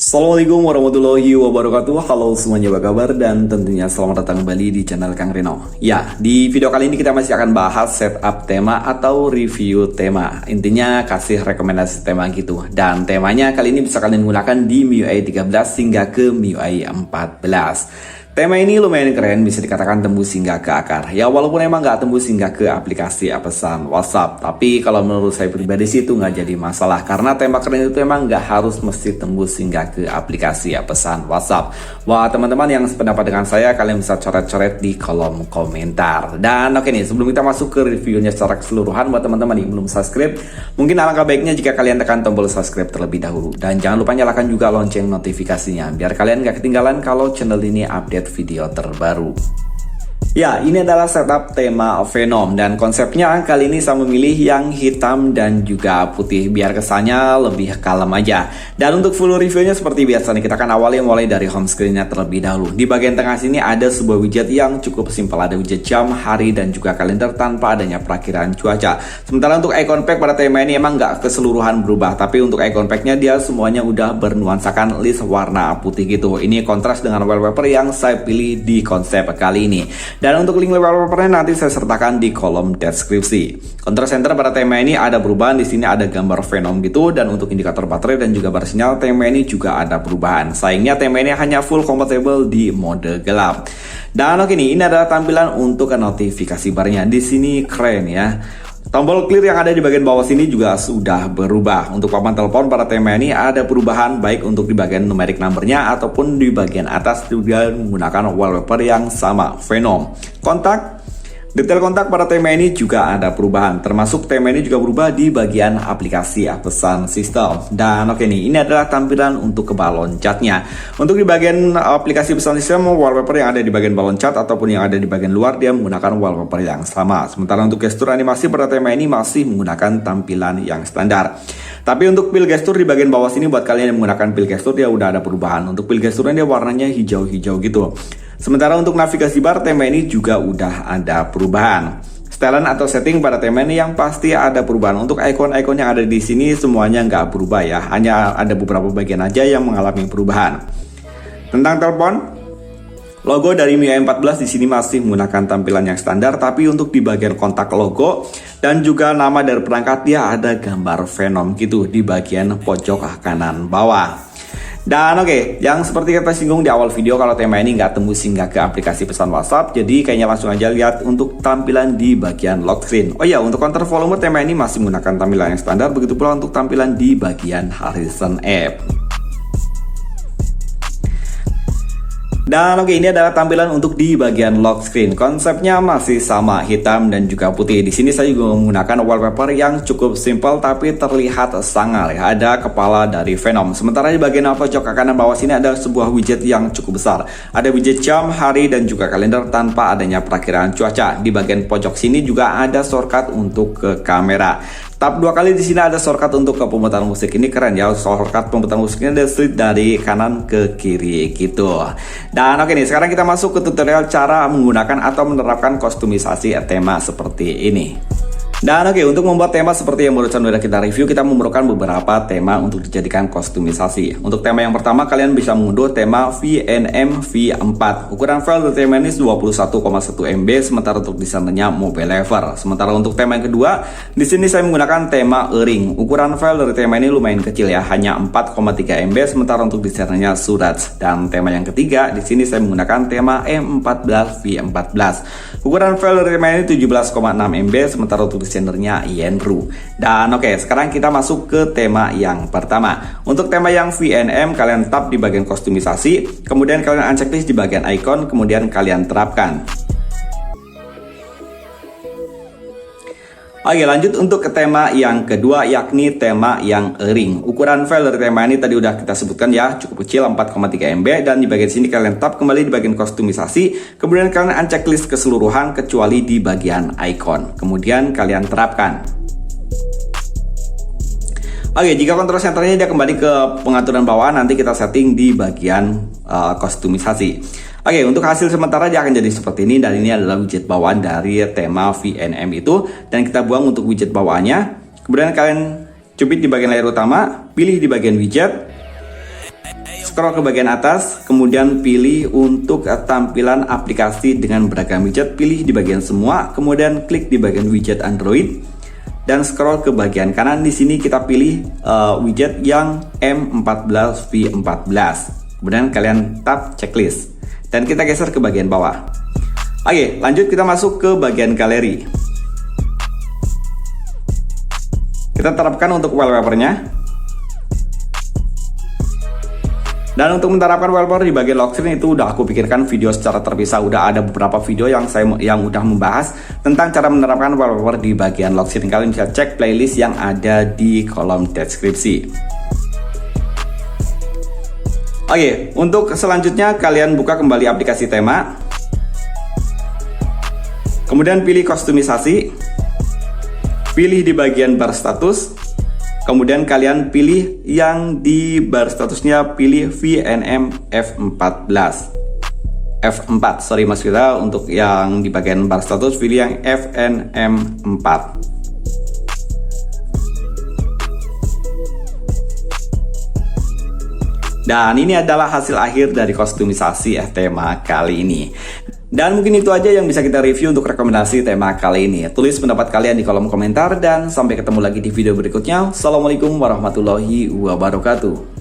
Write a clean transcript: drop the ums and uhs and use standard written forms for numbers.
Assalamualaikum warahmatullahi wabarakatuh. Halo semuanya, apa kabar? Dan tentunya selamat datang kembali di channel Kang Reno. Ya, di video kali ini kita masih akan bahas setup tema atau review tema. Intinya kasih rekomendasi tema gitu. Dan temanya kali ini bisa kalian gunakan di MIUI 13 hingga ke MIUI 14. Tema ini lumayan keren, bisa dikatakan tembus hingga ke akar. Ya walaupun emang nggak tembus hingga ke aplikasi pesan WhatsApp, tapi kalau menurut saya pribadi sih itu nggak jadi masalah. Karena tema keren itu emang nggak harus mesti tembus hingga ke aplikasi pesan WhatsApp. Wah teman-teman yang sependapat dengan saya, kalian bisa coret-coret di kolom komentar. Dan oke nih, sebelum kita masuk ke reviewnya secara keseluruhan, buat teman-teman yang belum subscribe, mungkin alangkah baiknya jika kalian tekan tombol subscribe terlebih dahulu. Dan jangan lupa nyalakan juga lonceng notifikasinya, biar kalian nggak ketinggalan kalau channel ini update video terbaru. Ya, ini adalah setup tema Venom dan konsepnya kali ini saya memilih yang hitam dan juga putih biar kesannya lebih kalem aja. Dan untuk full reviewnya seperti biasa nih, kita akan awali mulai dari home screen-nya terlebih dahulu. Di bagian tengah sini ada sebuah widget yang cukup simpel, ada widget jam, hari dan juga kalender tanpa adanya perakiran cuaca. Sementara untuk icon pack pada tema ini emang nggak keseluruhan berubah, tapi untuk icon pack-nya dia semuanya udah bernuansakan list warna putih gitu. Ini kontras dengan wallpaper yang saya pilih di konsep kali ini. Dan untuk link wallpapernya nanti saya sertakan di kolom deskripsi. Control center pada tema ini ada perubahan, di sini ada gambar Venom gitu, dan untuk indikator baterai dan juga bar sinyal tema ini juga ada perubahan. Sayangnya tema ini hanya full compatible di mode gelap. Dan oke nih, ini adalah tampilan untuk notifikasi barnya. Di sini keren ya. Tombol clear yang ada di bagian bawah sini juga sudah berubah. Untuk papan telepon pada tema ini ada perubahan baik untuk di bagian numeric numbernya ataupun di bagian atas juga menggunakan wallpaper yang sama, Venom. Kontak, detail kontak pada tema ini juga ada perubahan. Termasuk tema ini juga berubah di bagian aplikasi pesan sistem. Dan oke nih, ini adalah tampilan untuk ke balon catnya. Untuk di bagian aplikasi pesan sistem, wallpaper yang ada di bagian balon cat ataupun yang ada di bagian luar dia menggunakan wallpaper yang sama. Sementara untuk gestur animasi pada tema ini masih menggunakan tampilan yang standar. Tapi untuk pil gestur di bagian bawah sini, buat kalian yang menggunakan pil gestur dia udah ada perubahan. Untuk pil gesturnya dia warnanya hijau-hijau gitu. Sementara untuk navigasi bar tema ini juga udah ada perubahan. Setelan atau setting pada tema ini yang pasti ada perubahan. Untuk icon-icon yang ada di sini semuanya nggak berubah ya, hanya ada beberapa bagian aja yang mengalami perubahan. Tentang telepon, logo dari MIUI 14 di sini masih menggunakan tampilan yang standar, tapi untuk di bagian kontak logo dan juga nama dari perangkat dia ada gambar Venom gitu di bagian pojok kanan bawah. Dan oke, yang seperti kita singgung di awal video, kalau tema ini nggak tembus hingga ke aplikasi pesan WhatsApp, jadi kayaknya langsung aja lihat untuk tampilan di bagian lock screen. Oh ya, untuk counter volume tema ini masih menggunakan tampilan yang standar, begitu pula untuk tampilan di bagian Horizon App. Dan oke, ini adalah tampilan untuk di bagian lock screen. Konsepnya masih sama, hitam dan juga putih. Di sini saya juga menggunakan wallpaper yang cukup simple tapi terlihat sangar ya. Ada kepala dari Venom. Sementara di bagian pojok kanan bawah sini ada sebuah widget yang cukup besar. Ada widget jam, hari dan juga kalender tanpa adanya perakiraan cuaca. Di bagian pojok sini juga ada shortcut untuk ke kamera. Tap dua kali di sini ada shortcut untuk ke pemutar musik. Ini keren ya, shortcut pemutar musiknya dari kanan ke kiri gitu. Dan oke nih, sekarang kita masuk ke tutorial cara menggunakan atau menerapkan kostumisasi tema seperti ini. Dan oke, untuk membuat tema seperti yang barusan udah kita review, kita memerlukan beberapa tema untuk dijadikan kostumisasi. Untuk tema yang pertama, kalian bisa mengunduh tema VNM V4. Ukuran file dari tema ini 21,1 MB, sementara untuk desainnya mobile level. Sementara untuk tema yang kedua, di sini saya menggunakan tema earring. Ukuran file dari tema ini lumayan kecil ya, hanya 4,3 MB, sementara untuk desainnya surat. Dan tema yang ketiga, di sini saya menggunakan tema M14 V14. Ukuran file dari tema ini 17,6 MB, sementara untuk desainernya Yenru. Dan oke, sekarang kita masuk ke tema yang pertama. Untuk tema yang VNM, kalian tap di bagian kostumisasi, kemudian kalian unchecklist di bagian icon, kemudian kalian terapkan. Oke, lanjut untuk ke tema yang kedua, yakni tema yang earring. Ukuran file dari tema ini tadi udah kita sebutkan ya, cukup kecil 4,3 MB, dan di bagian sini kalian tap kembali di bagian kostumisasi, kemudian kalian unchecklist keseluruhan kecuali di bagian icon, kemudian kalian terapkan. Oke, jika control centernya dia kembali ke pengaturan bawah, nanti kita setting di bagian kostumisasi. Oke, untuk hasil sementara dia akan jadi seperti ini, dan ini adalah widget bawaan dari tema VNM itu, dan kita buang untuk widget bawaannya. Kemudian kalian cubit di bagian layar utama, pilih di bagian widget, scroll ke bagian atas, kemudian pilih untuk tampilan aplikasi dengan beragam widget, pilih di bagian semua, kemudian klik di bagian widget Android dan scroll ke bagian kanan. Di sini kita pilih widget yang M14V14. Kemudian kalian tap checklist dan kita geser ke bagian bawah. Oke, lanjut kita masuk ke bagian galeri. Kita terapkan untuk wallpapernya. Dan untuk menerapkan wallpaper di bagian lock screen itu udah aku pikirkan video secara terpisah. Udah ada beberapa video yang udah membahas tentang cara menerapkan wallpaper di bagian lock screen. Kalian bisa cek playlist yang ada di kolom deskripsi. Oke, untuk selanjutnya kalian buka kembali aplikasi tema. Kemudian pilih kostumisasi. Pilih di bagian bar status. Kemudian kalian pilih yang di bar statusnya, pilih VNM F4. Sorry mas kita, untuk yang di bagian bar status pilih yang FNM 4. Dan ini adalah hasil akhir dari kostumisasi tema kali ini. Dan mungkin itu aja yang bisa kita review untuk rekomendasi tema kali ini. Tulis pendapat kalian di kolom komentar dan sampai ketemu lagi di video berikutnya. Assalamualaikum warahmatullahi wabarakatuh.